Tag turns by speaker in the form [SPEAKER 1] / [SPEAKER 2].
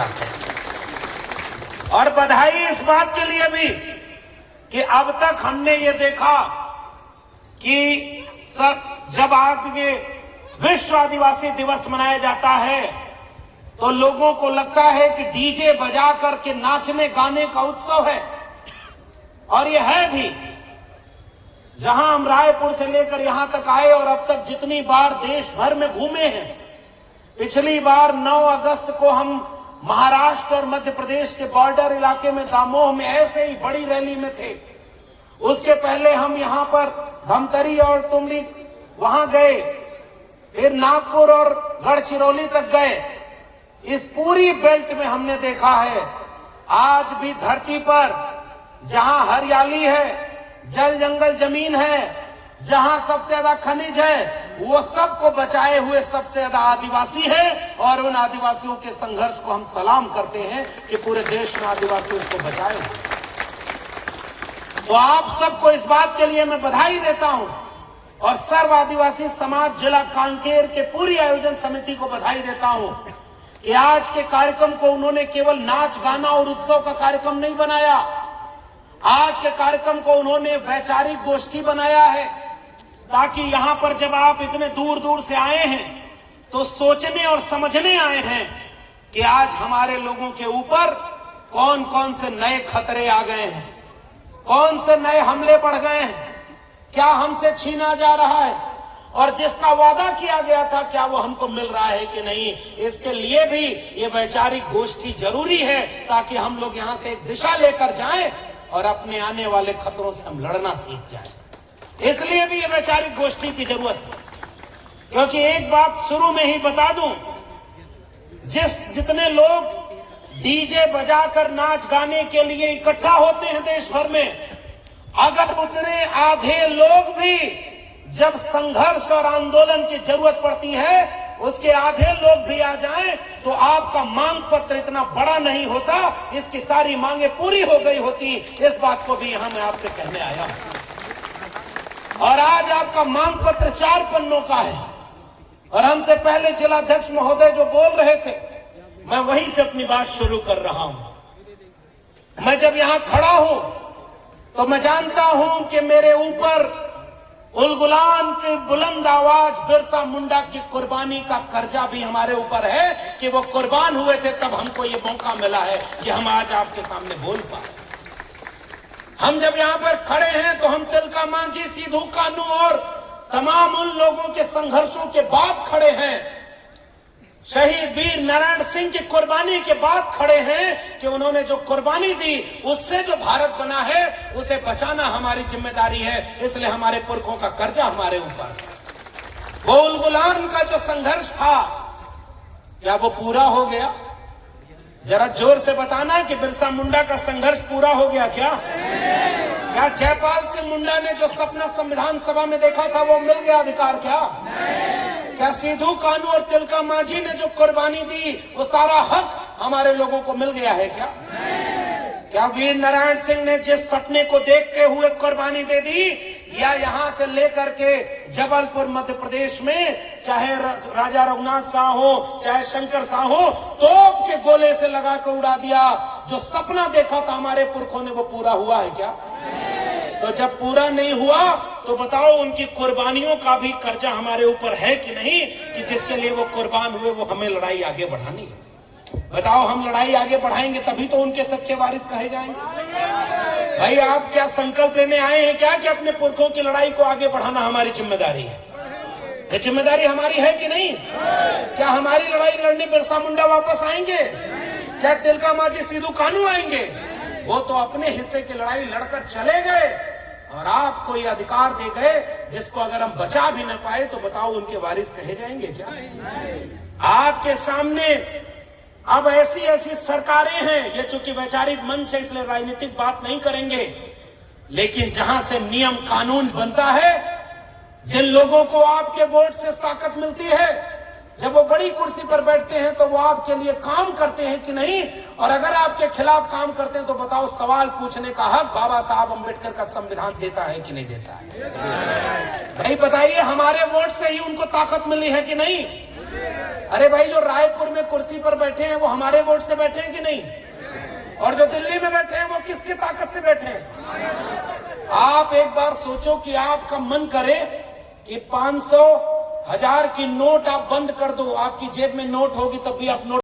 [SPEAKER 1] चाहते हैं। और बधाई इस बात के लिए भी कि अब तक हमने ये देखा कि जब आगे विश्व आदिवासी दिवस मनाया जाता है तो लोगों को लगता है कि डीजे बजा करके नाचने गाने का उत्सव है, और ये है भी। जहां हम रायपुर से लेकर यहां तक आए और अब तक जितनी बार देश भर में घूमे हैं, पिछली बार 9 अगस्त को हम महाराष्ट्र और मध्य प्रदेश के बॉर्डर इलाके में दामोह में ऐसे ही बड़ी रैली में थे। उसके पहले हम यहां पर धमतरी और तुमली वहां गए, फिर नागपुर और गढ़चिरौली तक गए। इस पूरी बेल्ट में हमने देखा है आज भी धरती पर जहां हरियाली है, जल जंगल जमीन है, जहां सबसे ज्यादा खनिज है, वो सबको बचाए हुए सबसे ज्यादा आदिवासी है। और उन आदिवासियों के संघर्ष को हम सलाम करते हैं कि पूरे देश में आदिवासी उसको बचाए। तो आप सबको इस बात के लिए मैं बधाई देता हूं और सर्व आदिवासी समाज जिला कांकेर के पूरी आयोजन समिति को बधाई देता हूं कि आज के कार्यक्रम को उन्होंने केवल नाच गाना और उत्सव का कार्यक्रम नहीं बनाया। आज के कार्यक्रम को उन्होंने वैचारिक गोष्ठी बनाया है, ताकि यहां पर जब आप इतने दूर दूर से आए हैं तो सोचने और समझने आए हैं कि आज हमारे लोगों के ऊपर कौन कौन से नए खतरे आ गए हैं, कौन से नए हमले बढ़ गए हैं, क्या हमसे छीना जा रहा है, और जिसका वादा किया गया था क्या वो हमको मिल रहा है कि नहीं। इसके लिए भी ये वैचारिक गोष्ठी जरूरी है, ताकि हम लोग यहां से एक दिशा लेकर जाएं और अपने आने वाले खतरों से हम लड़ना सीख जाएं। इसलिए भी ये वैचारिक गोष्ठी की जरूरत है। क्योंकि एक बात शुरू में ही बता दूं, जितने लोग डीजे बजाकर नाच गाने के लिए इकट्ठा होते हैं देश भर में, अगर उतने आधे लोग भी जब संघर्ष और आंदोलन की जरूरत पड़ती है उसके आधे लोग भी आ जाएं तो आपका मांग पत्र इतना बड़ा नहीं होता, इसकी सारी मांगे पूरी हो गई होती। इस बात को भी यहां मैं आपसे कहने आया हूं। और आज आपका मांग पत्र 4 पन्नों का है। और हमसे पहले जिलाध्यक्ष महोदय जो बोल रहे थे, मैं वहीं से अपनी बात शुरू कर रहा हूं। मैं जब यहां खड़ा हूं तो मैं जानता हूं कि मेरे ऊपर उलगुलान की बुलंद आवाज बिरसा मुंडा की कुर्बानी का कर्जा भी हमारे ऊपर है कि वो कुर्बान हुए थे, तब हमको ये मौका मिला है कि हम आज आपके सामने बोल पाए। हम जब यहाँ पर खड़े हैं तो हम तिलका मांझी, सिद्धू कान्हू और तमाम उन लोगों के संघर्षों के बाद खड़े हैं, शहीद वीर नारायण सिंह की कुर्बानी के बाद खड़े हैं कि उन्होंने जो कुर्बानी दी उससे जो भारत बना है उसे बचाना हमारी जिम्मेदारी है। इसलिए हमारे पुरखों का कर्जा हमारे ऊपर। वो उलगुलान का जो संघर्ष था क्या वो पूरा हो गया? जरा जोर से बताना कि बिरसा मुंडा का संघर्ष पूरा हो गया क्या? क्या जयपाल सिंह मुंडा ने जो सपना संविधान सभा में देखा था वो मिल गया अधिकार क्या? क्या सिद्धू कान्हू और तिलका मांझी ने जो कुर्बानी दी वो सारा हक हमारे लोगों को मिल गया है क्या? क्या वीर नारायण सिंह ने जिस सपने को देखते हुए कुर्बानी दे दी, या यहां से लेकर के जबलपुर मध्य प्रदेश में चाहे राजा रघुनाथ शाह हो चाहे शंकर शाह हो, तोप के गोले से लगाकर उड़ा दिया, जो सपना देखा था हमारे पुरखों ने वो पूरा हुआ है क्या? तो जब पूरा नहीं हुआ तो बताओ उनकी कुर्बानियों का भी कर्जा हमारे ऊपर है कि नहीं, कि जिसके लिए वो कुर्बान हुए वो हमें लड़ाई आगे बढ़ानी है। बताओ, हम लड़ाई आगे बढ़ाएंगे तभी तो उनके सच्चे वारिस कहे जाएंगे। भाई आप क्या संकल्प लेने आए हैं क्या कि अपने पुरखों की लड़ाई को आगे बढ़ाना हमारी जिम्मेदारी है? ये जिम्मेदारी हमारी है कि नहीं? क्या हमारी लड़ाई लड़ने बिरसा मुंडा वापस आएंगे? क्या तिलका मांझी, सिद्धू कान्हू आएंगे? वो तो अपने हिस्से की लड़ाई लड़कर चले गए और आपको ये अधिकार दे गए जिसको अगर हम बचा भी न पाए तो बताओ उनके वारिस कहे जाएंगे क्या? आपके सामने अब ऐसी ऐसी सरकारें हैं, ये चूंकि वैचारिक मंच है इसलिए राजनीतिक बात नहीं करेंगे, लेकिन जहां से नियम कानून बनता है, जिन लोगों को आपके वोट से ताकत मिलती है, जब वो बड़ी कुर्सी पर बैठते हैं तो वो आपके लिए काम करते हैं कि नहीं? और अगर आपके खिलाफ काम करते हैं तो बताओ सवाल पूछने का हक बाबा साहब अम्बेडकर का संविधान देता है कि नहीं देता है? भाई बताइए, हमारे वोट से ही उनको ताकत मिली है कि नहीं? अरे भाई, जो रायपुर में कुर्सी पर बैठे हैं वो हमारे वोट से बैठे हैं कि नहीं? और जो दिल्ली में बैठे हैं वो किसकी ताकत से बैठे हैं? आप एक बार सोचो कि आपका मन करे कि 500, 1000 की नोट आप बंद कर दो, आपकी जेब में नोट होगी तब भी आप नोट